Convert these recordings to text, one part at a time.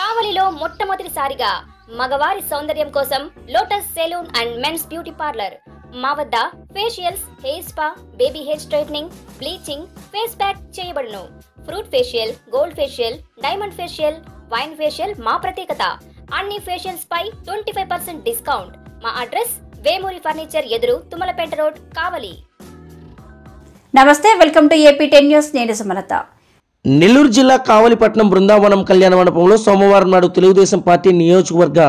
కావలిలో మొట్టమొదటిసారిగా మగవారి సౌందర్యం కోసం lotus saloon and men's beauty parlour. మా వద్ద facials, hair spa, baby hair straightening, bleaching, face pack చేయబడును. Fruit facial, gold facial, diamond facial, wine facial మా ప్రత్యేకత. అన్ని ఫేషియల్స్ పై 25% డిస్కౌంట్. మా అడ్రస్ వేమూరి ఫర్నిచర్ ఎదురు, తుమ్మలపేట రోడ్, కావలి. నమస్తే, వెల్కమ్ టు ఏపీ10 న్యూస్. నేను సుమలత. నెల్లూరు జిల్లా కావలిపట్నం బృందావనం కళ్యాణ మండపంలో సోమవారం నాడు తెలుగుదేశం పార్టీ నియోజకవర్గ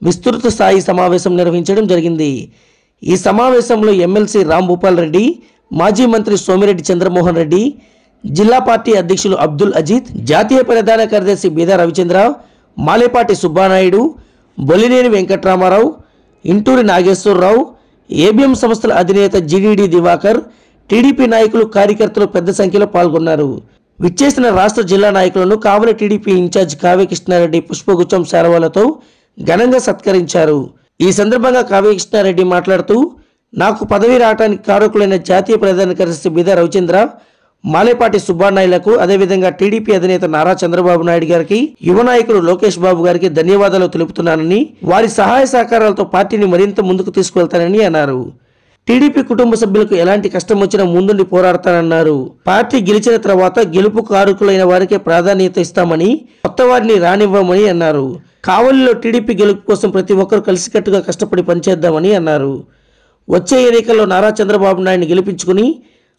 విస్తృత స్థాయి సమావేశం నిర్వహించడం జరిగింది. ఈ సమావేశంలో ఎమ్మెల్సీ రాంభూపాల్ రెడ్డి, మాజీ మంత్రి సోమిరెడ్డి చంద్రమోహన్ రెడ్డి, జిల్లా పార్టీ అధ్యక్షులు అబ్దుల్ అజీద్, జాతీయ ప్రధాన కార్యదర్శి బీదా రవిచంద్ర, మాలేపాటి సుబ్బానాయుడు, బొలినేని వెంకట్రామారావు, ఇంటూరి నాగేశ్వరరావు, ఏబిఎం సంస్థల అధినేత జిడిడి దివాకర్, టీడీపీ నాయకులు, కార్యకర్తలు పెద్ద సంఖ్యలో పాల్గొన్నారు. విచ్చేసిన రాష్ట్ర జిల్లా నాయకులను కావలి టీడీపీ ఇన్ఛార్జ్ కావ్య కృష్ణారెడ్డి పుష్పగుచ్చం శారవాలతో ఘనంగా సత్కరించారు. ఈ సందర్భంగా కావ్య కృష్ణారెడ్డి మాట్లాడుతూ, నాకు పదవి రావడానికి కారకులైన జాతీయ ప్రధాన కార్యదర్శి బీదా రవిచంద్ర, మాలేపాటి సుబ్బానాయులకు, అదేవిధంగా టీడీపీ అధినేత నారా చంద్రబాబు నాయుడు గారికి, యువ నాయకులు లోకేష్ బాబు గారికి ధన్యవాదాలు తెలుపుతున్నానని, వారి సహాయ సహకారాలతో పార్టీని మరింత ముందుకు తీసుకువెళ్తానని అన్నారు. టీడీపీ కుటుంబ సభ్యులకు ఎలాంటి కష్టం వచ్చినా ముందుండి పోరాడతానన్నారు. పార్టీ గెలిచిన తర్వాత గెలుపు కారకులైన వారికే ప్రాధాన్యత ఇస్తామని, కొత్త వారిని రానివ్వమని అన్నారు. కావలిలో టీడీపీ గెలుపు కోసం ప్రతి ఒక్కరూ కలిసికట్టుగా కష్టపడి పనిచేద్దామని అన్నారు. వచ్చే ఎన్నికల్లో నారా చంద్రబాబు నాయుడిని గెలిపించుకుని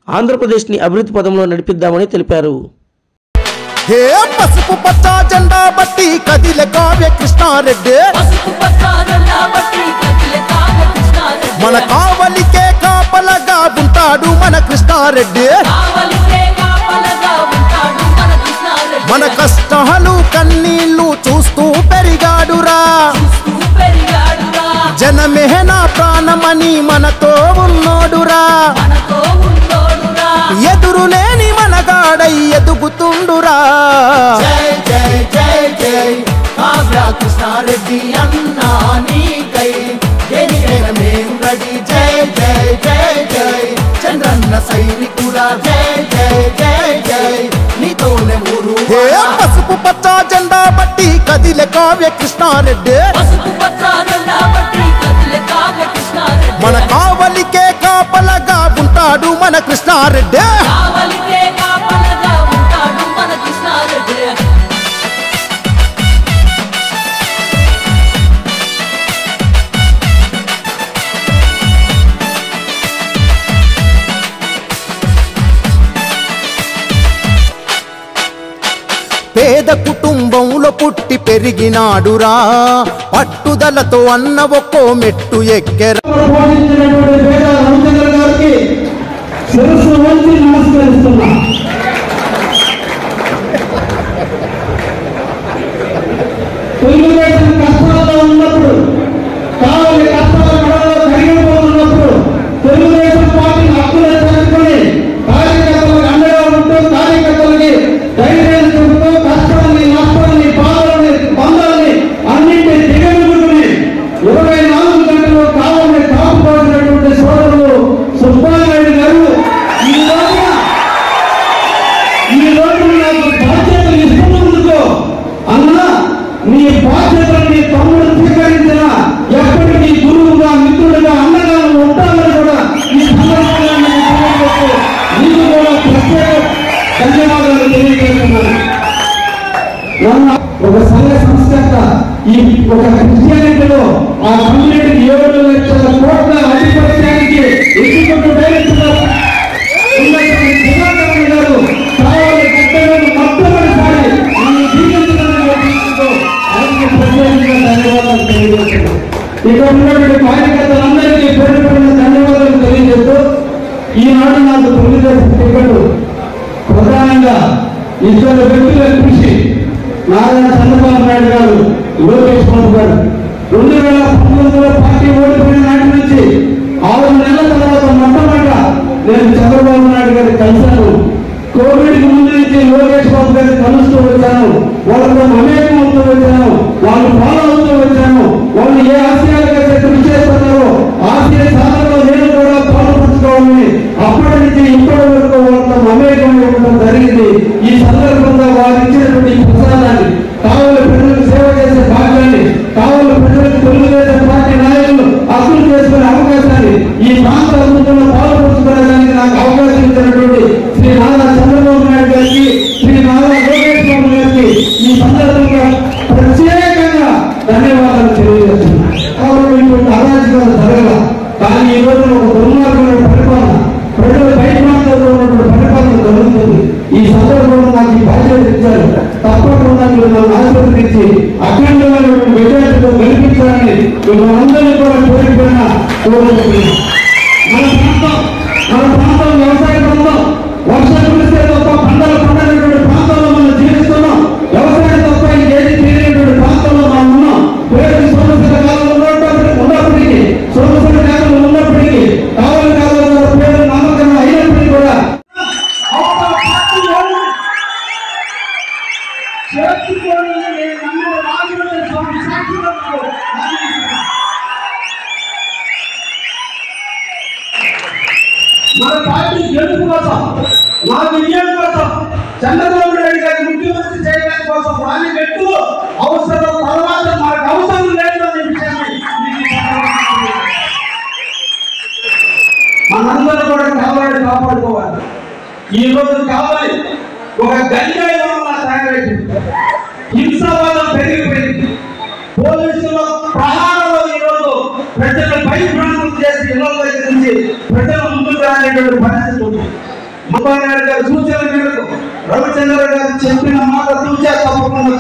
ఆంధ్రప్రదేశ్ని అభివృద్ధి పదంలో నడిపిద్దామని తెలిపారు. పసుపు పచ్చ జెండా బట్టి కదిలే కావ్య కృష్ణారెడ్డి, మన కావలికే కాపలగా ఉంటాడు మన కృష్ణారెడ్డి. మన కష్టాలు కన్నీళ్లు చూస్తూ పెరిగాడురా, జనమే నా ప్రాణమని మనతో ఉన్నోడురా, ఎదురులేని మనగాడై ఎదుగుతుండురా. జై జై జై జై కావ్య కృష్ణారెడ్డి అన్నా నీకై దేనికైనా మేము రెడీ. జై జై జై జై చంద్రన్న సైనికుడా, జై జై జై జై నీతోనే ఊరు. పసుపు పచ్చ జెండా బట్టి కదిలే కావ్య కృష్ణారెడ్డి, మన కావలికే కాపలగా ఉంటాడు మన కృష్ణారెడ్డి. పేద కుటుంబంలో పుట్టి పెరిగినాడురా, పట్టుదలతో అన్న ఒక్కో మెట్టు ఎక్కెర. ఒక సంఘ సంస్కర్త ఈ ఒక క్రిస్టియానిటీలో ఆ కమ్యూనిటీకి 7 లక్షల కోట్ల అధిపత్యానికి ఎగ్జిక్యూటివ్ డైరెక్టర్ గారు కావాలి కట్టడానికి మొట్టమొదటిసారి నన్ను దీవించడంతో ఆయనకి ప్రత్యేకంగా ధన్యవాదాలు తెలియజేస్తున్నాను. ఇక్కడ ఉన్నటువంటి కార్యకర్తలందరికీ పేరుపడిన ధన్యవాదాలు తెలియజేస్తూ, ఈనాడు నాకు తెలుగుదేశం టికెట్ ప్రధానంగా ఇద్దరు వ్యక్తుల కృషి, నారాయణ చంద్రబాబు నాయుడు గారు, లోకేష్ బాబు గారు. 2019లో పార్టీ ఓడిపోయిన నాటి నుంచి 6 నెలల తర్వాత మొట్టమొదట నేను చంద్రబాబు నాయుడు గారిని కలిశాను. కోవిడ్ ముందు నుంచి లోకేష్ బాబు గారిని కలుస్తూ వచ్చాను, వాళ్ళతో మమేకం అవుతూ వచ్చాను, వాళ్ళు ఫాలో అవుతూ వచ్చాను. వాళ్ళు ఏ ఆశయాలుగా కృషి చేస్తున్నారో ఆశయ సాధనలో నేను కూడా పాల్పంచుకోవాలని అప్పటి నుంచి ఇప్పటి వరకు వాళ్ళతో మమేకం ఇవ్వడం జరిగింది. ఈ సందర్భంగా వారు ఇచ్చినటువంటి ప్రసాదాన్ని కావలి ప్రజలకు సేవ అందరినీ కూడా కోరిపోయిన కోరుకుంటున్నాం. మన ప్రాంతం వ్యవసాయ ప్రాంతం, వర్షం కురిస్తే తప్ప పంటలు పండనటువంటి ప్రాంతంలో మనం జీవిస్తున్నాం. వ్యవసాయం తప్ప ఇంకేది చేయలేనటువంటి ప్రాంతంలో మనం ఉన్నాం. పేరు సోమశిల కాలంలో ఉన్నప్పటికీ సోమశిల కాలంలో ఉన్నప్పటికీ కావాలి కాలంలో పేరు నమ్మకం అయినప్పటికీ కూడా మన పార్టీ గెలుపు కోసం, మా విజయం కోసం, చంద్రబాబు నాయుడు గారి ముఖ్యమంత్రి చేయడం కోసం వారి వ్యక్తులు అవసరం తర్వాత మనకు అవసరం లేదు అనే విషయాన్ని మనందరూ కూడా కాపాడుకోవాలి. ఈ రోజు కావాలి ఒక గంజాయి వల్ల తయారైంది, హింసావాదం పెరిగిపోయింది, పోలీసుల ప్రహారంలో ఈరోజు ప్రజలు భయభ్రాంతులు చేసి ఇళ్లలో నుంచి ప్రజల ముందుకు రానేటువంటి పరిస్థితి ఉంది. ముఖ్యమంత్రి గారి సూచన మేరకు రవిచంద్ర గారు చెప్పిన మాట తూచా తప్పకుండా